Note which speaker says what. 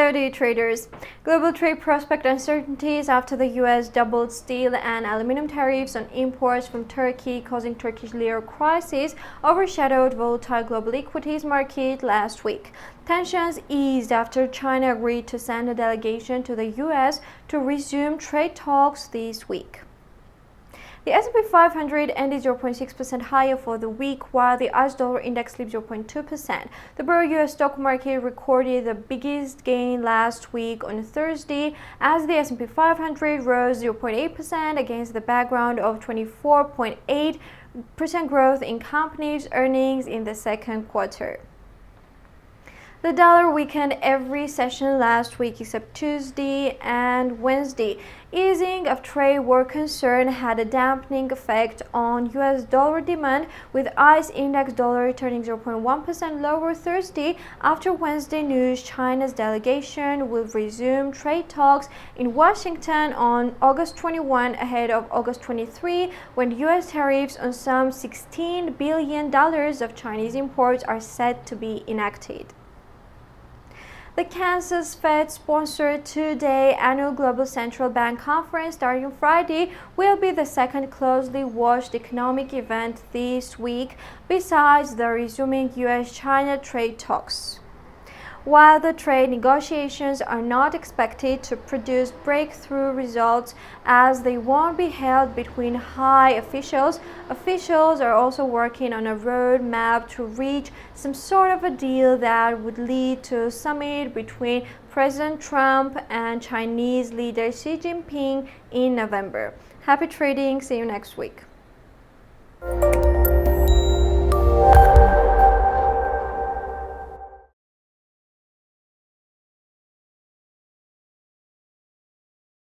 Speaker 1: Hello, day traders. Global trade prospect uncertainties after the U.S. doubled steel and aluminum tariffs on imports from Turkey, causing Turkish lira crisis, overshadowed volatile global equities market last week. Tensions eased after China agreed to send a delegation to the U.S. to resume trade talks this week. The S&P 500 ended 0.6% higher for the week, while the US dollar index slipped 0.2%. The broader US stock market recorded the biggest gain last week on Thursday, as the S&P 500 rose 0.8% against the background of 24.8% growth in companies' earnings in the second quarter. The dollar weakened every session last week except Tuesday and Wednesday. Easing of trade war concern had a dampening effect on US dollar demand, with ICE index dollar turning 0.1% lower Thursday after Wednesday news China's delegation will resume trade talks in Washington on August 21 ahead of August 23, when US tariffs on some $16 billion of Chinese imports are set to be enacted. The Kansas Fed-sponsored two-day annual Global Central Bank Conference starting Friday will be the second closely watched economic event this week, besides the resuming U.S.-China trade talks. While the trade negotiations are not expected to produce breakthrough results, as they won't be held between high officials, officials are also working on a roadmap to reach some sort of a deal that would lead to a summit between President Trump and Chinese leader Xi Jinping in November. Happy trading. See you next week.